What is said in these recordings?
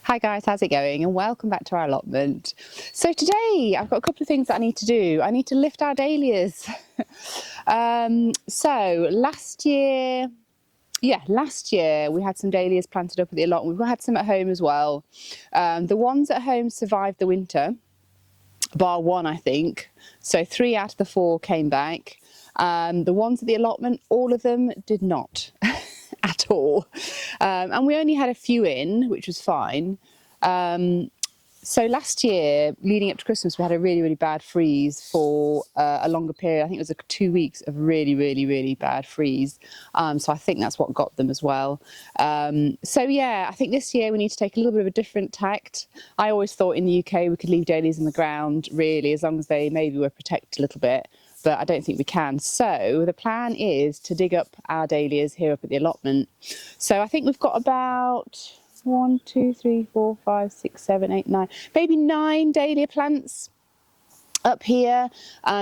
Hi guys, how's it going? And welcome back to our allotment. So today I've got a couple of things that I need to do. I need to lift our dahlias. So last year we had some dahlias planted up at the allotment. We've had some at home as well. The ones at home survived the winter, bar one I think. So 3 out of the 4 came back. The ones at the allotment, all of them did not. At all, and we only had a few in, which was fine. So last year, leading up to Christmas, we had a really bad freeze for a longer period. I think it was 2 weeks of really bad freeze. So I think that's what got them as well. So yeah, I think this year we need to take a little bit of a different tact. I always thought in the UK we could leave dahlias in the ground, really, as long as they maybe were protected a little bit. But I don't think we can. So the plan is to dig up our dahlias here up at the allotment. So I think we've got about 1, 2, 3, 4, 5, 6, 7, 8, 9, maybe 9 dahlia plants up here.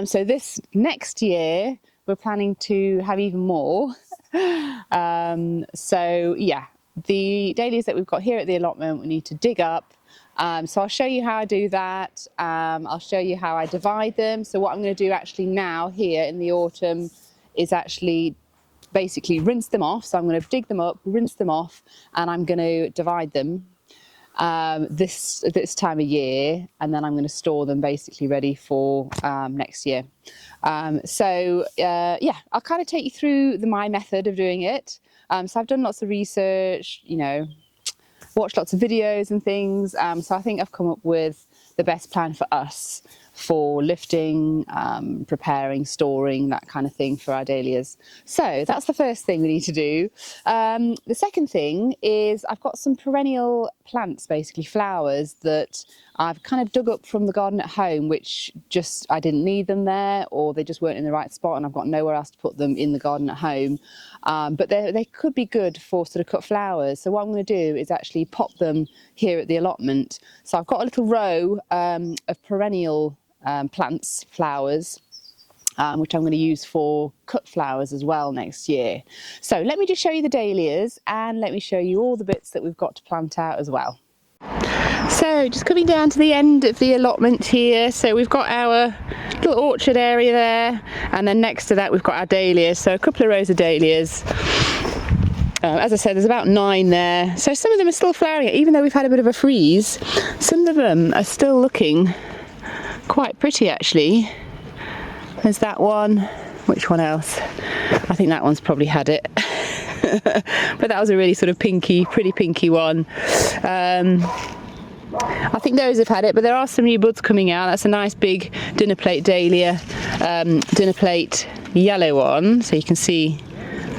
So this next year we're planning to have even more. So yeah, the dahlias that we've got here at the allotment we need to dig up. So I'll show you how I do that. I'll show you how I divide them. So what I'm going to do actually now here in the autumn is actually basically rinse them off. So I'm going to dig them up, rinse them off, and I'm going to divide them this time of year, and then I'm going to store them basically ready for next year. Yeah, I'll kind of take you through my method of doing it. So I've done lots of research, you know, watched lots of videos and things, so I think I've come up with the best plan for us for lifting, preparing, storing, that kind of thing for our dahlias. So that's the first thing we need to do. The second thing is I've got some perennial plants, basically flowers, that I've kind of dug up from the garden at home, which just I didn't need them there, or they just weren't in the right spot and I've got nowhere else to put them in the garden at home. But they could be good for sort of cut flowers. So what I'm going to do is actually pop them here at the allotment. So I've got a little row of perennial plants, flowers, which I'm going to use for cut flowers as well next year. So let me just show you the dahlias and let me show you all the bits that we've got to plant out as well. So just coming down to the end of the allotment here, so we've got our little orchard area there, and then next to that we've got our dahlias, so a couple of rows of dahlias. As I said, there's about 9 there, so some of them are still flowering, even though we've had a bit of a freeze. Some of them are still looking quite pretty actually. There's that one. Which one else? I think that one's probably had it. But that was a really sort of pinky, pretty pinky one. I think those have had it, but there are some new buds coming out. That's a nice big dinner plate dahlia, dinner plate yellow one. So you can see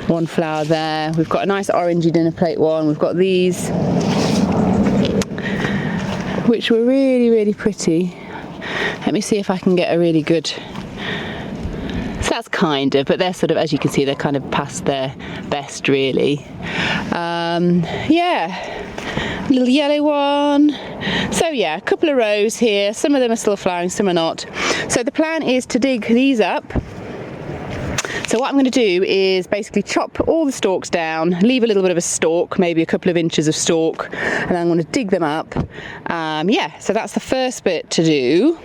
one flower there. We've got a nice orangey dinner plate one. We've got these, which were really pretty. Let me see if I can get a really good. So that's kind of, but they're sort of, as you can see, they're kind of past their best really. Yeah. Little yellow one. So yeah, a couple of rows here. Some of them are still flowering, some are not. So the plan is to dig these up. So what I'm going to do is basically chop all the stalks down, leave a little bit of a stalk, maybe a couple of inches of stalk, and I'm going to dig them up. Yeah, so that's the first bit to do.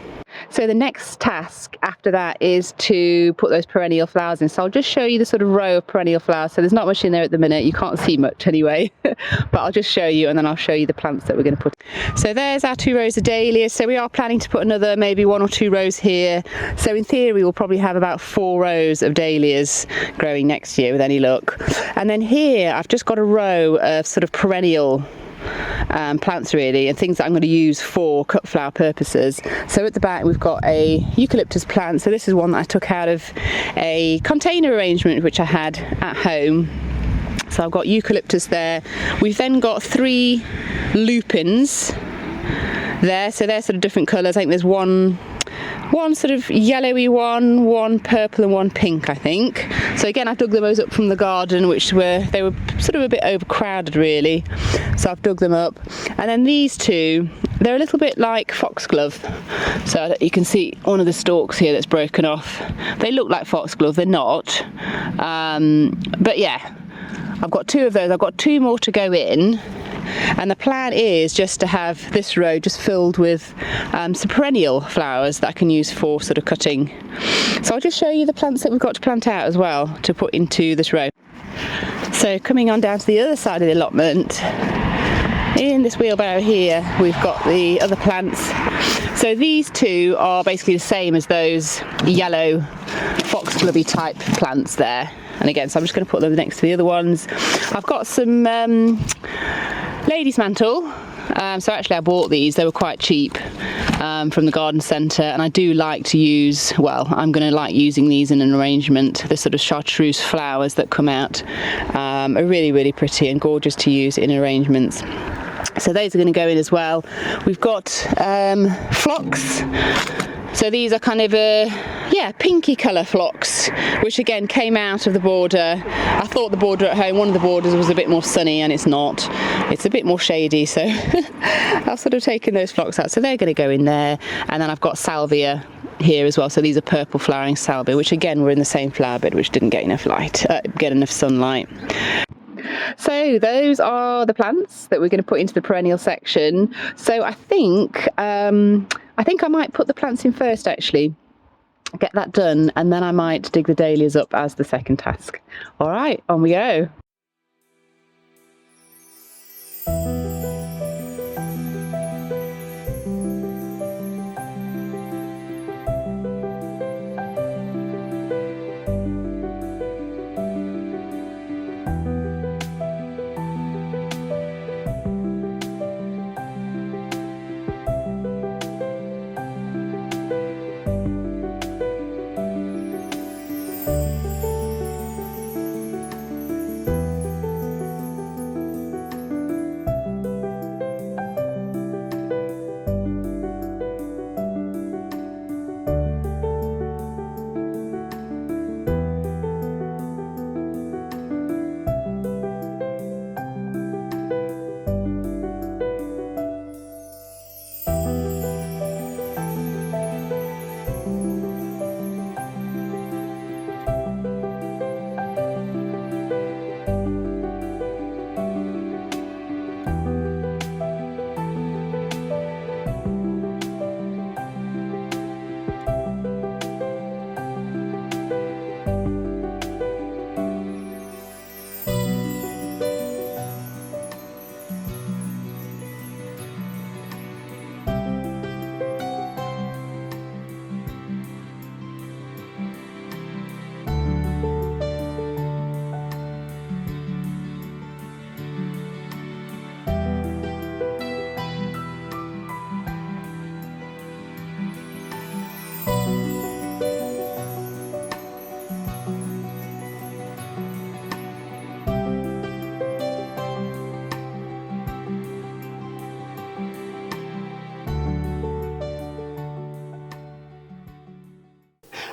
So the next task after that is to put those perennial flowers in. So I'll just show you the sort of row of perennial flowers. So there's not much in there at the minute. You can't see much anyway, but I'll just show you and then I'll show you the plants that we're going to put. So there's our 2 rows of dahlias. So we are planning to put another maybe 1 or 2 rows here. So in theory, we'll probably have about 4 rows of dahlias growing next year with any luck. And then here, I've just got a row of sort of perennial plants really, and things that I'm going to use for cut flower purposes. So at the back we've got a eucalyptus plant. So this is one that I took out of a container arrangement which I had at home. So I've got eucalyptus there. We've then got 3 lupins there, so they're sort of different colours. I think there's one sort of yellowy one purple and one pink, I think. So again, I dug those up from the garden, they were sort of a bit overcrowded really. So I've dug them up. And then these 2, they're a little bit like foxglove. So you can see one of the stalks here that's broken off. They look like foxglove, they're not. But yeah, I've got 2 of those. I've got 2 more to go in. and the plan is just to have this row just filled with some perennial flowers that I can use for sort of cutting. So I'll just show you the plants that we've got to plant out as well to put into this row. So coming on down to the other side of the allotment, in this wheelbarrow here we've got the other plants. So these two are basically the same as those yellow foxglove type plants there, and again, so I'm just going to put them next to the other ones. I've got some ladies mantle. So actually I bought these, they were quite cheap from the garden centre, and I do like to use, well, I'm going to like using these in an arrangement. The sort of chartreuse flowers that come out are really, really pretty and gorgeous to use in arrangements. So those are going to go in as well. We've got phlox. So these are kind of pinky colour phlox, which again came out of the border. I thought the border at home, one of the borders was a bit more sunny, and it's not. It's a bit more shady, so I've sort of taken those phlox out. So they're going to go in there. And then I've got salvia here as well. So these are purple flowering salvia, which again were in the same flower bed, which didn't get enough sunlight. So those are the plants that we're going to put into the perennial section. So I think I might put the plants in first, actually, get that done, and then I might dig the dahlias up as the second task. All right, on we go.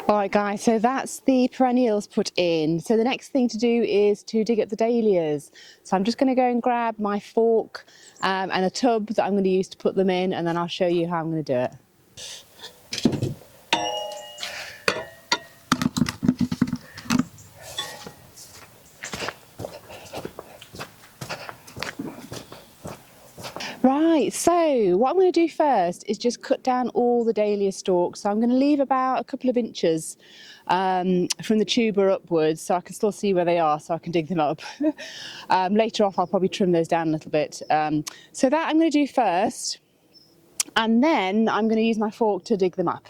Alright guys, so that's the perennials put in. So the next thing to do is to dig up the dahlias. So I'm just going to go and grab my fork and a tub that I'm going to use to put them in, and then I'll show you how I'm going to do it. Right, so what I'm going to do first is just cut down all the dahlia stalks. So I'm going to leave about a couple of inches from the tuber upwards, so I can still see where they are, so I can dig them up. Later off I'll probably trim those down a little bit. So that I'm going to do first, and then I'm going to use my fork to dig them up.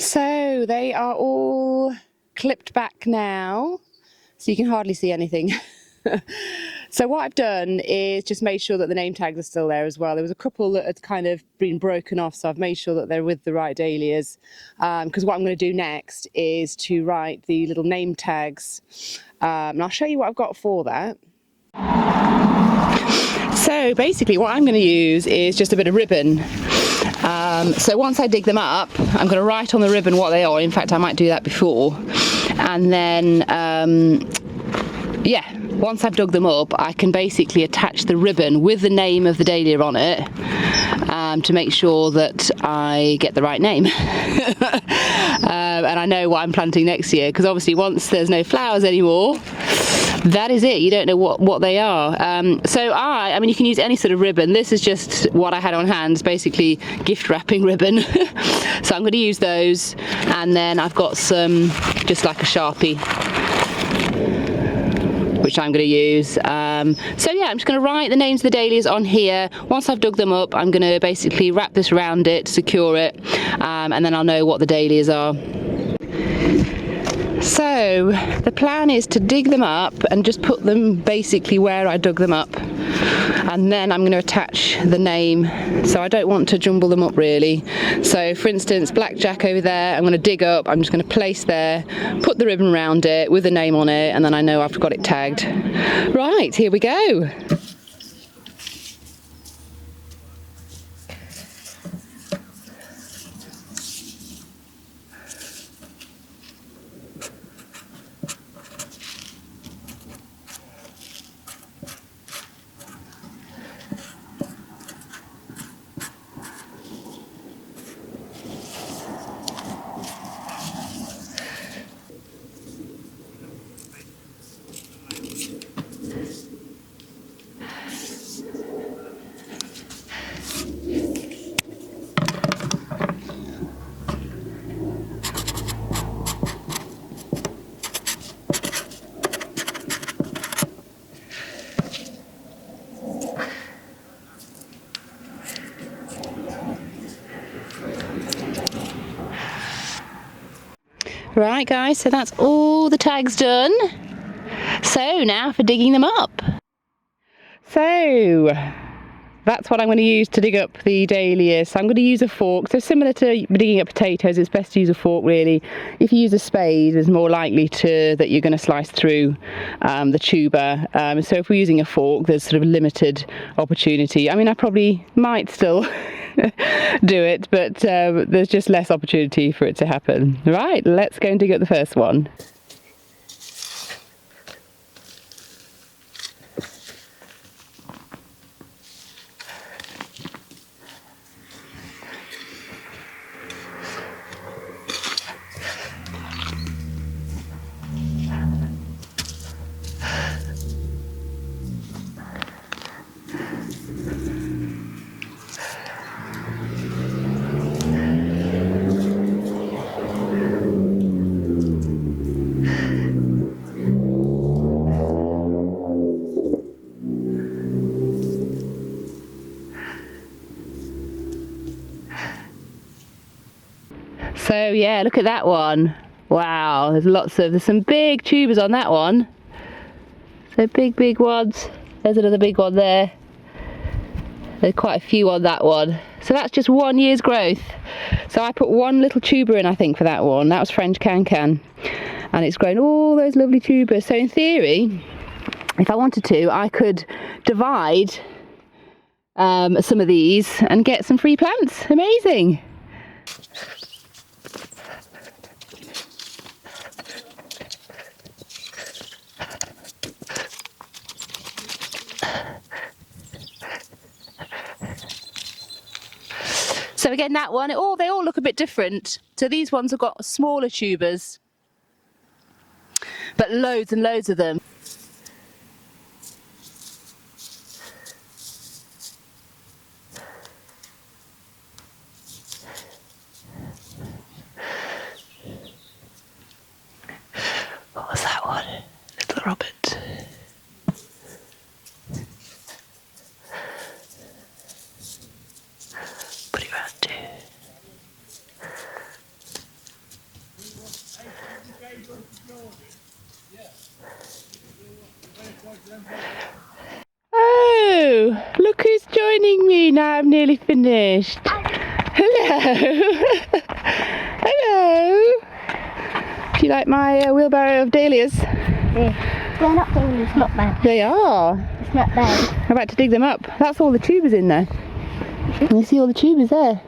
So they are all clipped back now, so you can hardly see anything. So what I've done is just made sure that the name tags are still there as well. There was a couple that had kind of been broken off, so I've made sure that they're with the right dahlias, because what I'm going to do next is to write the little name tags, and I'll show you what I've got for that. So basically what I'm going to use is just a bit of ribbon. So once I dig them up, I'm going to write on the ribbon what they are. In fact, I might do that before, and then yeah, once I've dug them up, I can basically attach the ribbon with the name of the dahlia on it, to make sure that I get the right name. And I know what I'm planting next year, because obviously once there's no flowers anymore, that is it. You don't know what they are. So I mean, you can use any sort of ribbon. This is just what I had on hand, it's basically gift wrapping ribbon. So I'm going to use those, and then I've got some, just like a Sharpie, which I'm going to use. So yeah, I'm just going to write the names of the dahlias on here. Once I've dug them up, I'm going to basically wrap this around it, secure it, and then I'll know what the dahlias are. So the plan is to dig them up and just put them basically where I dug them up, and then I'm going to attach the name, so I don't want to jumble them up really. So for instance, blackjack over there, I'm going to dig up, I'm just going to place there, put the ribbon around it with the name on it, and then I know I've got it tagged. Right, here we go. Right guys, so that's all the tags done. So now for digging them up. So that's what I'm going to use to dig up the dahlias. So I'm going to use a fork. So similar to digging up potatoes, it's best to use a fork really. If you use a spade, it's more likely that you're going to slice through the tuber. So if we're using a fork, there's sort of limited opportunity. I mean, I probably might still do it, but there's just less opportunity for it to happen. Right, let's go and dig up the first one. So yeah, look at that one. Wow, there's some big tubers on that one. So big ones. There's another big one there. There's quite a few on that one. So that's just 1 year's growth. So I put one little tuber in, I think, for that one. That was French Can-Can. And it's grown all those lovely tubers. So in theory, if I wanted to, I could divide some of these and get some free plants. Amazing. So again, that one, they all look a bit different. So these ones have got smaller tubers, but loads and loads of them. What was that one? Little Robert. Put it round too. finished. Hello. Hello. Do you like my wheelbarrow of dahlias? Yeah. They're not dahlias, not bad. They are. It's not bad. I'm about to dig them up. That's all the tubers in there. You see all the tubers there?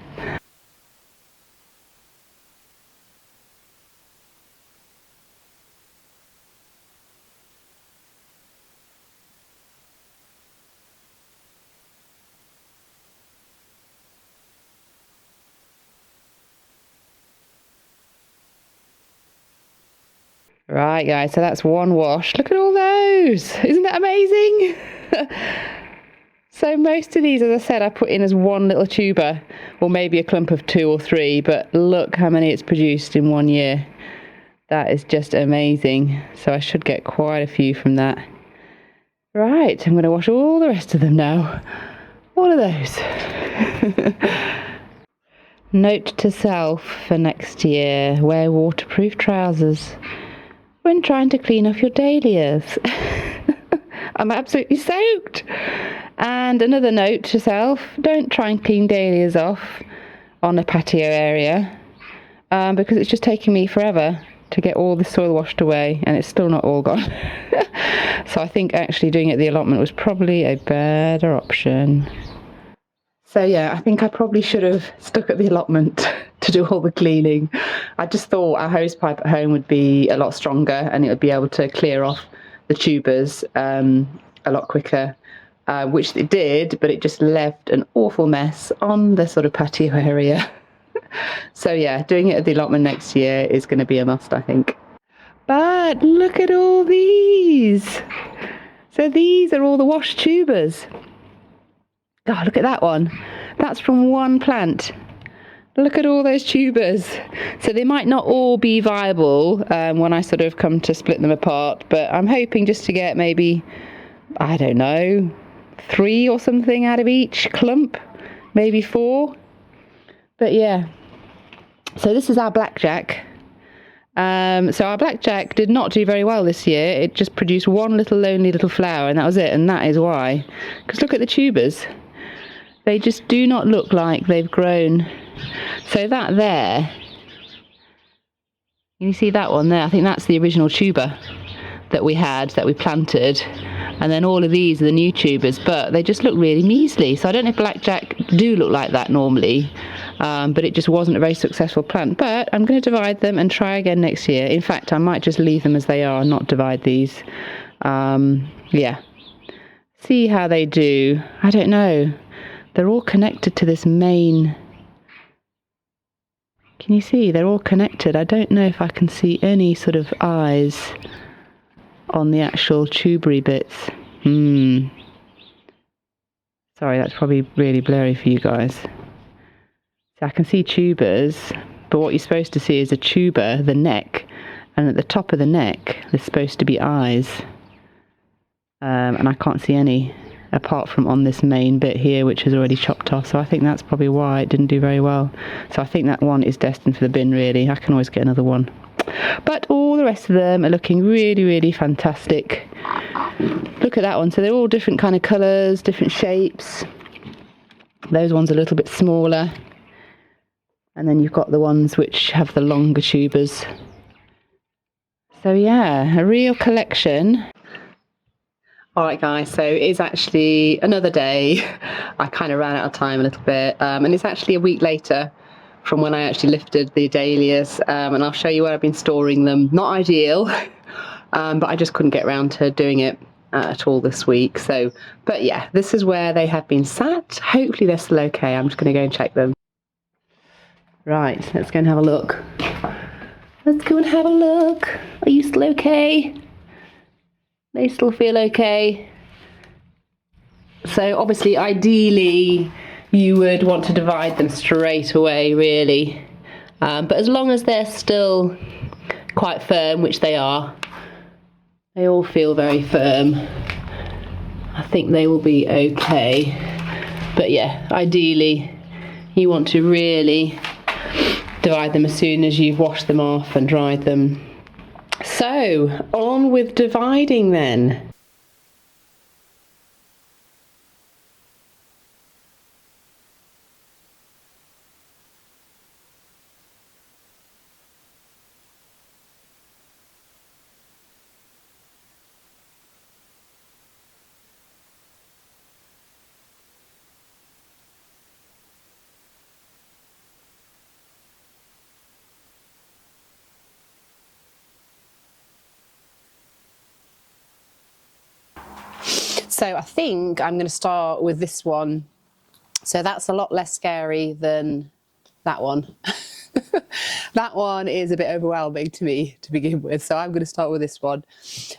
Right guys, so that's one wash. Look at all those. Isn't that amazing? So most of these, as I said, I put in as one little tuber, or maybe a clump of 2 or 3, but look how many it's produced in 1 year. That is just amazing. So I should get quite a few from that. Right, I'm going to wash all the rest of them now. All of those. Note to self for next year: wear waterproof trousers when trying to clean off your dahlias. I'm absolutely soaked. And another note to self: don't try and clean dahlias off on a patio area, because it's just taking me forever to get all the soil washed away, and it's still not all gone. So I think actually doing it at the allotment was probably a better option. So yeah, I think I probably should have stuck at the allotment to do all the cleaning. I just thought our hose pipe at home would be a lot stronger and it would be able to clear off the tubers a lot quicker, which it did, but it just left an awful mess on the sort of patio area. So yeah, doing it at the allotment next year is going to be a must, I think. But look at all these. So these are all the washed tubers. God, look at that one. That's from one plant. Look at all those tubers. So they might not all be viable when I sort of come to split them apart, but I'm hoping just to get maybe, I don't know, 3 or something out of each clump, maybe 4. But yeah, so this is our blackjack. So our blackjack did not do very well this year. It just produced one little lonely little flower, and that was it. And that is why. Because look at the tubers. They just do not look like they've grown. So that there, you see that one there? I think that's the original tuber that we had, that we planted. And then all of these are the new tubers, but they just look really measly. So I don't know if blackjack do look like that normally, but it just wasn't a very successful plant. But I'm going to divide them and try again next year. In fact, I might just leave them as they are and not divide these. Yeah. See how they do. I don't know. They're all connected to this main. Can you see? They're all connected. I don't know if I can see any sort of eyes on the actual tubery bits. Sorry, that's probably really blurry for you guys. So I can see tubers, but what you're supposed to see is a tuber, the neck, and at the top of the neck there's supposed to be eyes. And I can't see any, apart from on this main bit here, which is already chopped off. So I think that's probably why it didn't do very well. So I think that one is destined for the bin, really. I can always get another one. But all the rest of them are looking really, really fantastic. Look at that one. So they're all different kind of colours, different shapes. Those ones are a little bit smaller. And then you've got the ones which have the longer tubers. So yeah, a real collection. Alright guys, so it's actually another day. I kind of ran out of time a little bit, and it's actually a week later from when I actually lifted the dahlias, and I'll show you where I've been storing them. Not ideal, but I just couldn't get around to doing it at all this week. So, but yeah, this is where they have been sat. Hopefully they're still okay. I'm just going to go and check them. Right, let's go and have a look. Let's go and have a look. Are you still okay? They still feel okay. So obviously, ideally, you would want to divide them straight away, really. But as long as they're still quite firm, which they are, they all feel very firm, I think they will be okay. But yeah, ideally, you want to really divide them as soon as you've washed them off and dried them. So, on with dividing then. So I think I'm going to start with this one. So that's a lot less scary than that one. That one is a bit overwhelming to me to begin with, so I'm going to start with this one.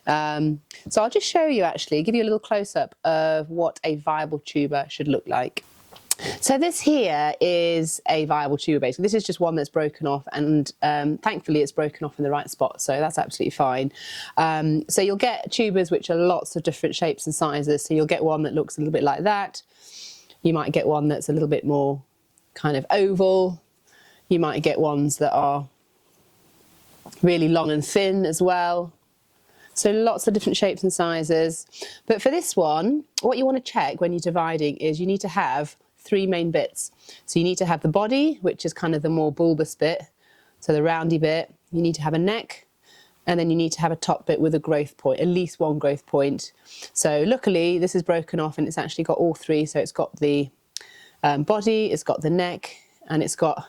So I'll just show you, actually, give you a little close-up of what a viable tuber should look like. So this here is a viable tuber, basically. This is just one that's broken off, and thankfully it's broken off in the right spot, so that's absolutely fine. So you'll get tubers which are lots of different shapes and sizes. So you'll get one that looks a little bit like that. You might get one that's a little bit more kind of oval. You might get ones that are really long and thin as well. So lots of different shapes and sizes. But for this one, what you want to check when you're dividing is you need to have 3 main bits. So you need to have the body, which is kind of the more bulbous bit, so the roundy bit. You need to have a neck, and then you need to have a top bit with a growth point, at least one growth point. So luckily this is broken off and it's actually got all 3. So it's got the body, it's got the neck, and it's got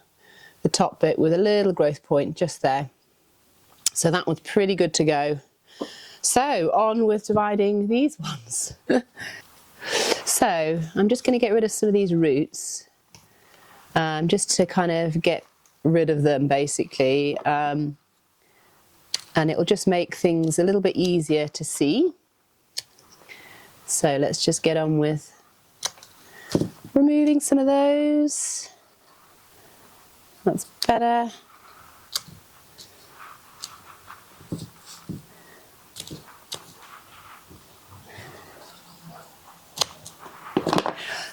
the top bit with a little growth point just there. So that one's pretty good to go. So on with dividing these ones. So I'm just going to get rid of some of these roots, just to kind of get rid of them, basically, and it will just make things a little bit easier to see. So let's just get on with removing some of those. That's better.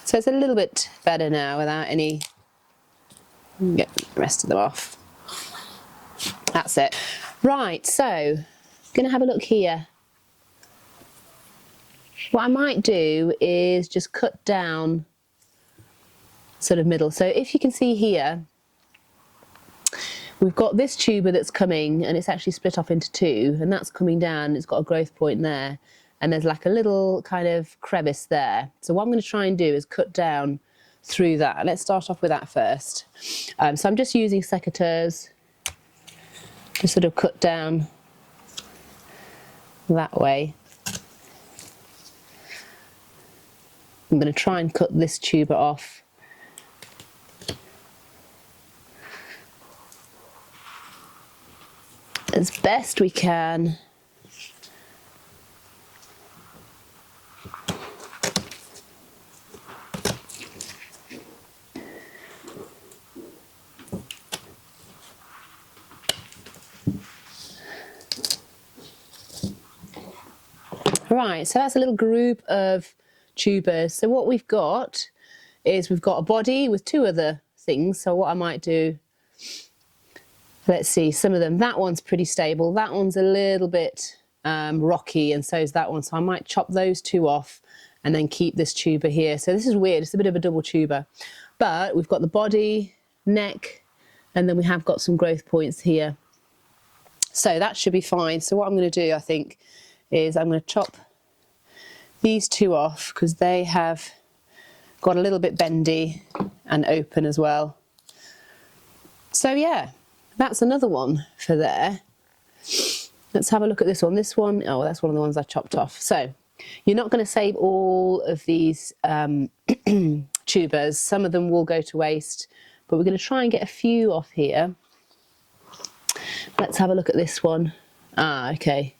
So it's a little bit better now without any, get the rest of them off. That's it. Right, so I'm going to have a look here. What I might do is just cut down sort of middle. So if you can see here, we've got this tuber that's coming and it's actually split off into 2, and that's coming down, it's got a growth point there. And there's like a little kind of crevice there. So what I'm going to try and do is cut down through that. Let's start off with that first. So I'm just using secateurs to sort of cut down that way. I'm going to try and cut this tuber off. As best we can. Right, so that's a little group of tubers. So what we've got is we've got a body with 2 other things. So what I might do, let's see, some of them, that one's pretty stable. That one's a little bit rocky, and so is that one. So I might chop those 2 off and then keep this tuber here. So this is weird, it's a bit of a double tuber. But we've got the body, neck, and then we have got some growth points here. So that should be fine. So what I'm going to do, I think, is I'm going to chop these 2 off because they have got a little bit bendy and open as well. So yeah, that's another one for there. Let's have a look at this one. This one, oh, that's one of the ones I chopped off. So you're not going to save all of these tubers. Some of them will go to waste, but we're going to try and get a few off here. Let's have a look at this one. Ah, okay.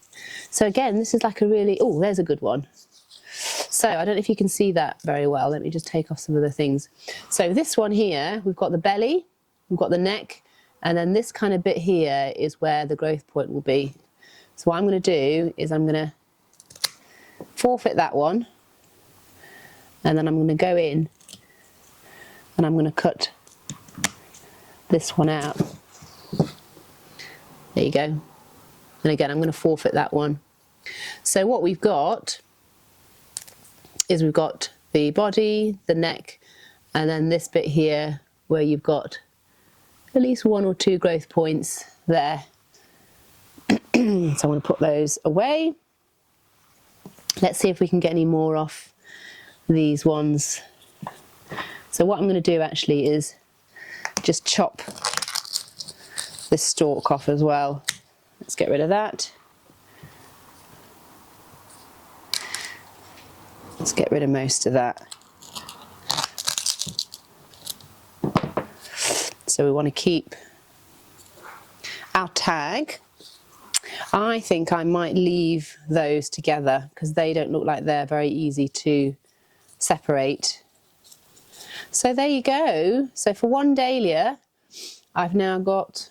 So again, this is like a really, oh, there's a good one. So I don't know if you can see that very well. Let me just take off some of the things. So this one here, we've got the belly, we've got the neck, and then this kind of bit here is where the growth point will be. So what I'm going to do is I'm going to forfeit that one, and then I'm going to go in and I'm going to cut this one out. There you go. And again, I'm going to forfeit that one. So what we've got is we've got the body, the neck, and then this bit here where you've got at least 1 or 2 growth points there. So I'm going to put those away. Let's see if we can get any more off these ones. So what I'm going to do actually is just chop this stalk off as well. Let's get rid of that. Let's get rid of most of that. So we want to keep our tag. I think I might leave those together because they don't look like they're very easy to separate. So there you go. So for one dahlia, I've now got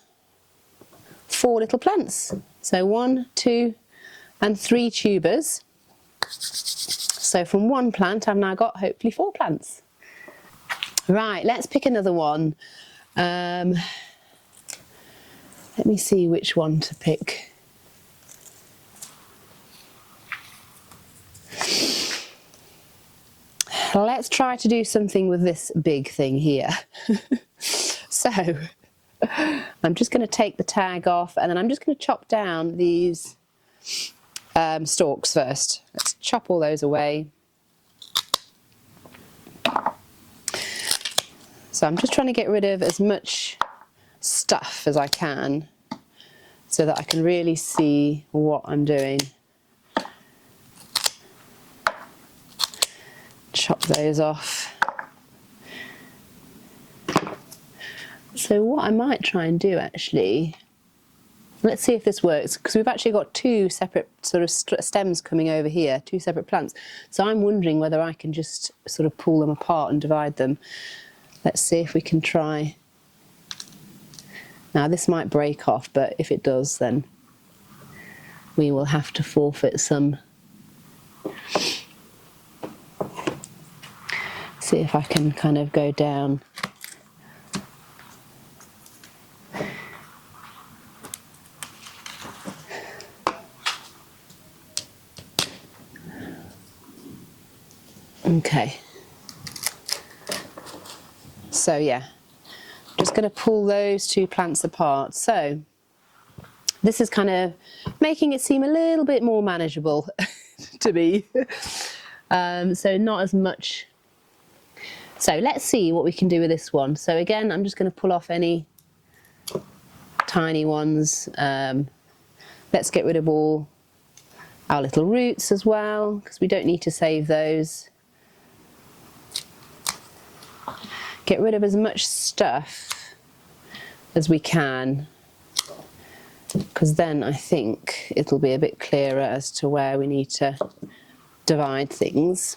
4 little plants. So 1, 2, and 3 tubers. So from one plant, I've now got hopefully 4 plants. Right, let's pick another one. Let me see which one to pick. Let's try to do something with this big thing here. So I'm just going to take the tag off, and then I'm just going to chop down these stalks first. Let's chop all those away. So I'm just trying to get rid of as much stuff as I can so that I can really see what I'm doing. Chop those off. So what I might try and do actually, let's see if this works, because we've actually got 2 separate sort of stems coming over here, 2 separate plants. So I'm wondering whether I can just sort of pull them apart and divide them. Let's see if we can try. Now this might break off, but if it does, then we will have to forfeit some. See if I can kind of go down. Okay. So yeah, just going to pull those 2 plants apart. So this is kind of making it seem a little bit more manageable to me. So not as much. So let's see what we can do with this one. So again, I'm just going to pull off any tiny ones. Let's get rid of all our little roots as well, because we don't need to save those. Get rid of as much stuff as we can, because then I think it'll be a bit clearer as to where we need to divide things.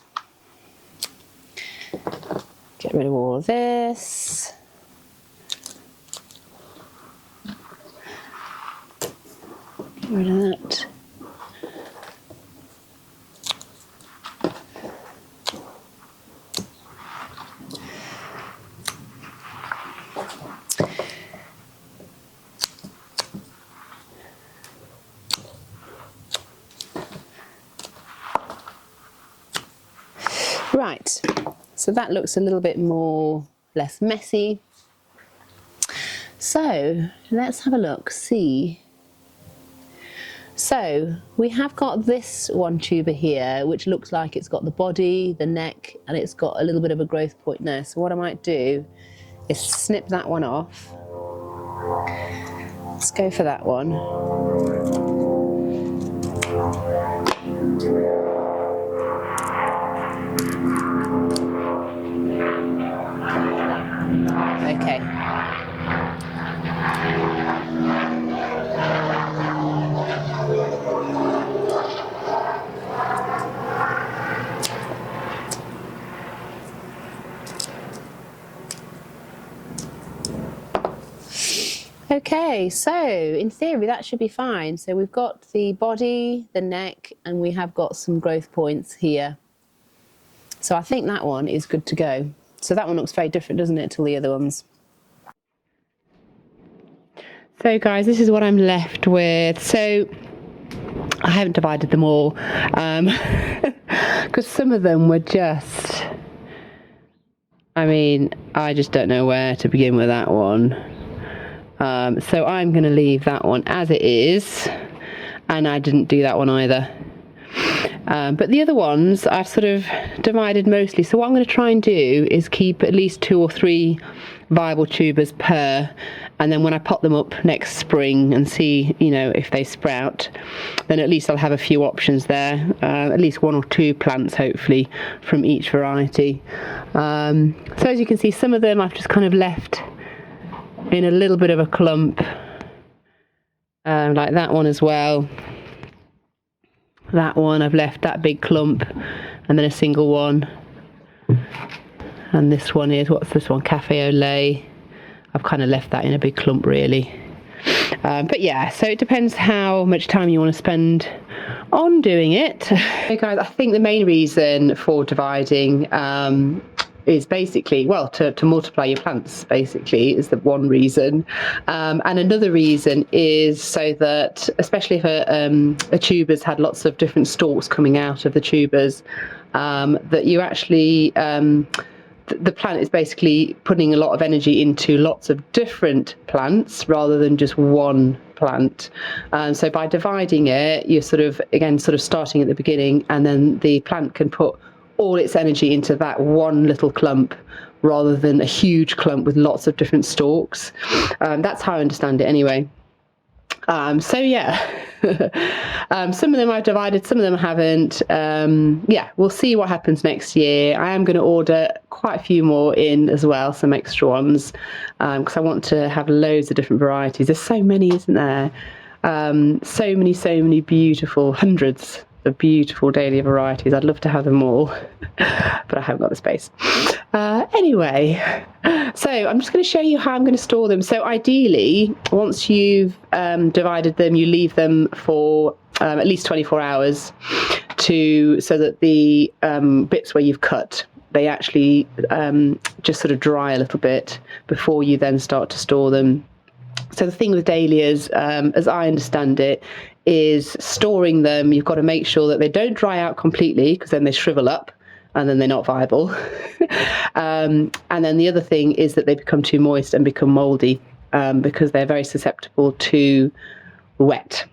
Get rid of all of this. Get rid of that. Right, so that looks a little bit less messy. So let's have a look, see. So we have got this one tuber here, which looks like it's got the body, the neck, and it's got a little bit of a growth point there. So what I might do is snip that one off. Let's go for that one. Okay. Okay, so in theory that should be fine. So we've got the body, the neck, and we have got some growth points here. So I think that one is good to go. So that one looks very different, doesn't it, to the other ones? So guys, this is what I'm left with. So I haven't divided them all because some of them were just, I mean, I just don't know where to begin with that one. So I'm going to leave that one as it is, and I didn't do that one either. But the other ones I've sort of divided mostly. So what I'm going to try and do is keep at least 2 or 3 viable tubers per, and then when I pot them up next spring and see, you know, if they sprout, then at least I'll have a few options there, at least 1 or 2 plants hopefully from each variety. So as you can see, some of them I've just kind of left in a little bit of a clump, like that one as well. That one I've left that big clump and then a single one. And this one is, what's this one, Cafe au lait. I've kind of left that in a big clump really. But yeah, so it depends how much time you want to spend on doing it. Okay guys, I think the main reason for dividing is basically, well, to multiply your plants, basically, is the one reason. And another reason is so that, especially if a tuber's had lots of different stalks coming out of the tubers, that you actually, the plant is basically putting a lot of energy into lots of different plants rather than just one plant. So by dividing it, you're sort of, again, sort of starting at the beginning, and then the plant can put all its energy into that one little clump rather than a huge clump with lots of different stalks. That's how I understand it anyway. So yeah, some of them I've divided, some of them I haven't. Yeah, we'll see what happens next year. I am going to order quite a few more in as well, some extra ones, because I want to have loads of different varieties. There's so many, isn't there? So many beautiful, hundreds of beautiful dahlia varieties. I'd love to have them all, but I haven't got the space. Anyway, so I'm just going to show you how I'm going to store them. So ideally, once you've divided them, you leave them for at least 24 hours so that the bits where you've cut, they actually just sort of dry a little bit before you then start to store them. So the thing with dahlias, as I understand it, is storing them, you've got to make sure that they don't dry out completely, because then they shrivel up and then they're not viable. And then the other thing is that they become too moist and become mouldy, because they're very susceptible to wet.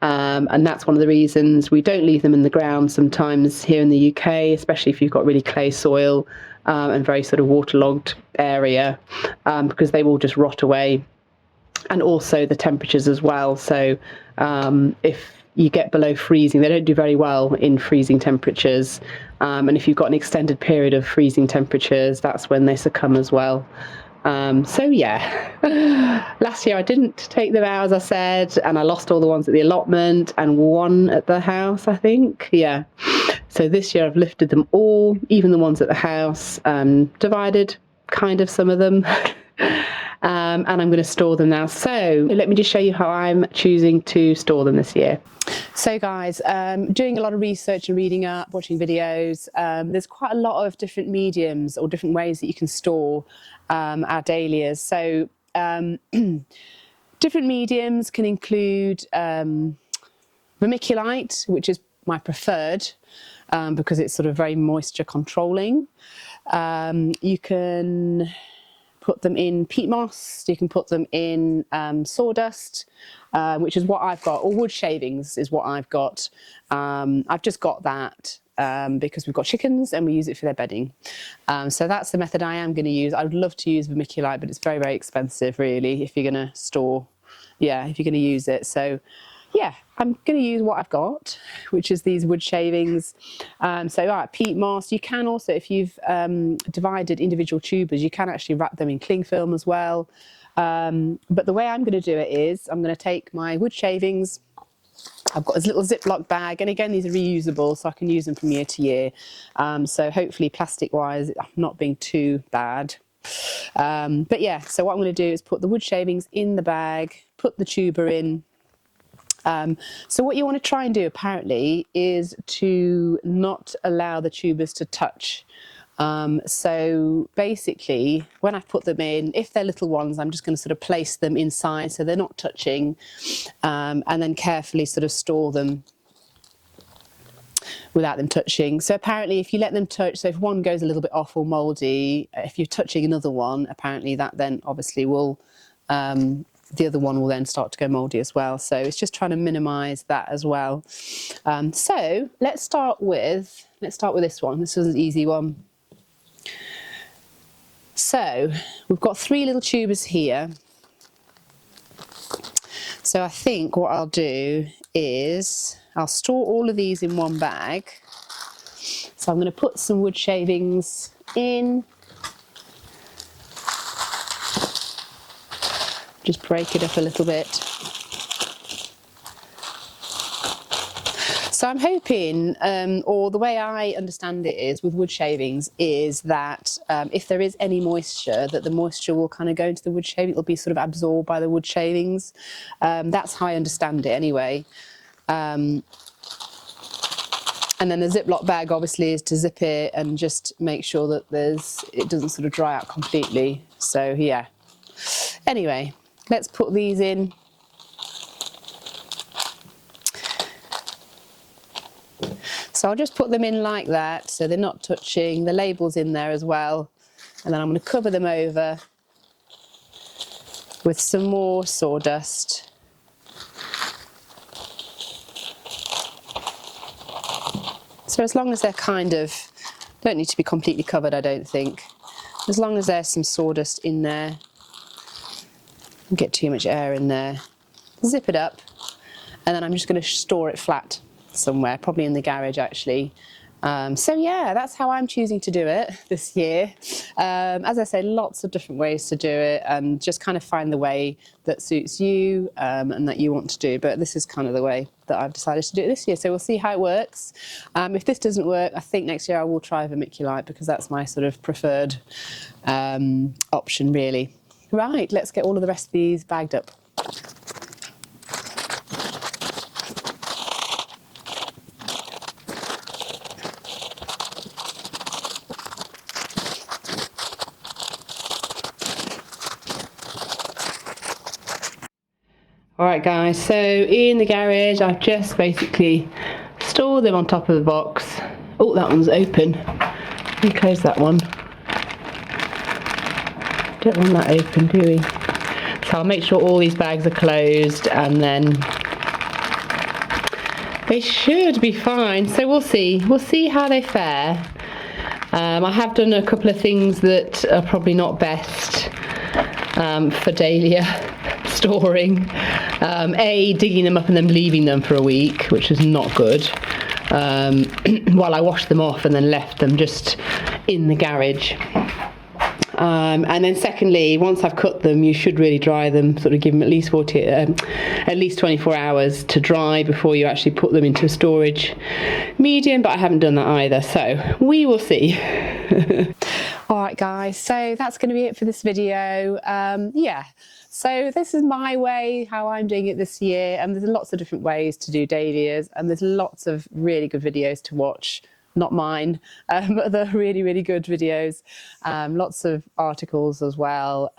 And that's one of the reasons we don't leave them in the ground sometimes here in the UK, especially if you've got really clay soil and very sort of waterlogged area, because they will just rot away. And also the temperatures as well. So if you get below freezing, they don't do very well in freezing temperatures. And if you've got an extended period of freezing temperatures, that's when they succumb as well. So yeah, last year I didn't take them out, as I said, and I lost all the ones at the allotment and one at the house, I think. Yeah. So this year I've lifted them all, even the ones at the house, divided kind of some of them. And I'm going to store them now. So let me just show you how I'm choosing to store them this year. So guys, doing a lot of research and reading up, watching videos, there's quite a lot of different mediums or different ways that you can store our dahlias. So different mediums can include vermiculite, which is my preferred, because it's sort of very moisture controlling. You can put them in peat moss, you can put them in sawdust, which is what I've got, or wood shavings is what I've got. I've just got that because we've got chickens and we use it for their bedding. So that's the method I am going to use. I would love to use vermiculite, but it's very, very expensive really if you're going to store, if you're going to use it. So yeah, I'm going to use what I've got, which is these wood shavings. Peat moss. You can also, if you've divided individual tubers, you can actually wrap them in cling film as well. But the way I'm going to do it is I'm going to take my wood shavings. I've got this little Ziploc bag, and again, these are reusable, so I can use them from year to year. So hopefully plastic-wise, I'm not being too bad. But yeah, so what I'm going to do is put the wood shavings in the bag, put the tuber in. So what you want to try and do apparently is to not allow the tubers to touch. So basically when I put them in, if they're little ones, I'm just going to sort of place them inside so they're not touching, and then carefully sort of store them without them touching. So apparently if you let them touch, so if one goes a little bit off or mouldy, if you're touching another one, apparently that then obviously will the other one will then start to go mouldy as well. So it's just trying to minimize that as well. So let's start with this one. This was an easy one. So we've got 3 little tubers here. So I think what I'll do is I'll store all of these in one bag. So I'm going to put some wood shavings in. Just break it up a little bit. So I'm hoping, or the way I understand it is with wood shavings, is that if there is any moisture, that the moisture will kind of go into the wood shaving. It'll be sort of absorbed by the wood shavings. That's how I understand it anyway. And then the Ziploc bag obviously is to zip it and just make sure that it doesn't sort of dry out completely. So yeah. Anyway, let's put these in. So I'll just put them in like that, so they're not touching. The label's in there as well. And then I'm going to cover them over with some more sawdust. So as long as they're don't need to be completely covered, I don't think. As long as there's some sawdust in there, don't get too much air in there. Zip it up, and then I'm just going to store it flat somewhere, probably in the garage actually. So yeah, that's how I'm choosing to do it this year. As I say, lots of different ways to do it, and just kind of find the way that suits you and that you want to do. But this is kind of the way that I've decided to do it this year. So we'll see how it works. If this doesn't work, I think next year I will try vermiculite, because that's my sort of preferred option really. Right, let's get all of the rest of these bagged up. Alright guys, so in the garage I've just basically stored them on top of the box. Oh, that one's open. Let me close that one. Don't want that open, do we? So I'll make sure all these bags are closed, and then they should be fine. So we'll see how they fare. I have done a couple of things that are probably not best for dahlia storing. Digging them up and then leaving them for a week, which is not good, while I washed them off and then left them just in the garage. And then secondly, once I've cut them, you should really dry them, sort of give them at least 24 hours to dry before you actually put them into a storage medium, but I haven't done that either, so we will see. Alright guys, so that's going to be it for this video. Yeah, so this is my way, how I'm doing it this year, and there's lots of different ways to do dahlias, and there's lots of really good videos to watch. Not mine, but they're really, really good videos. Lots of articles as well.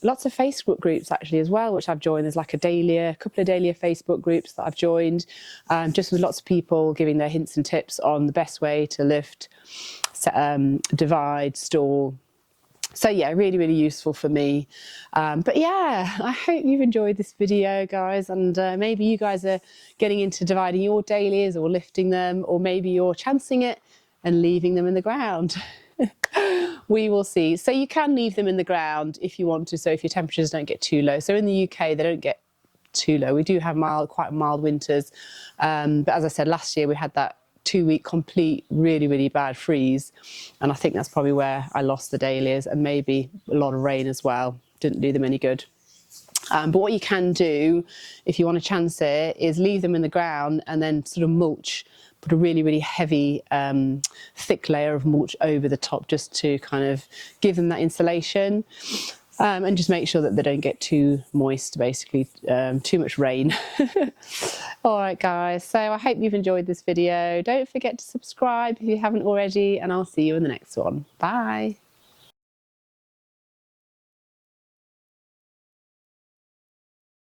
Lots of Facebook groups actually as well, which I've joined. There's like a couple of dahlia Facebook groups that I've joined, just with lots of people giving their hints and tips on the best way to lift, divide, store. So yeah, really, really useful for me. But yeah, I hope you've enjoyed this video, guys, and maybe you guys are getting into dividing your dahlias or lifting them, or maybe you're chancing it and leaving them in the ground. We will see. So you can leave them in the ground if you want to, so if your temperatures don't get too low. So in the UK, they don't get too low. We do have quite mild winters. But as I said, last year we had that 2-week complete really, really bad freeze, and I think that's probably where I lost the dahlias, and maybe a lot of rain as well didn't do them any good. But what you can do if you want to chance it is leave them in the ground and then sort of mulch, put a really, really heavy thick layer of mulch over the top, just to kind of give them that insulation. And just make sure that they don't get too moist, basically, too much rain. All right, guys, so I hope you've enjoyed this video. Don't forget to subscribe if you haven't already, and I'll see you in the next one. Bye.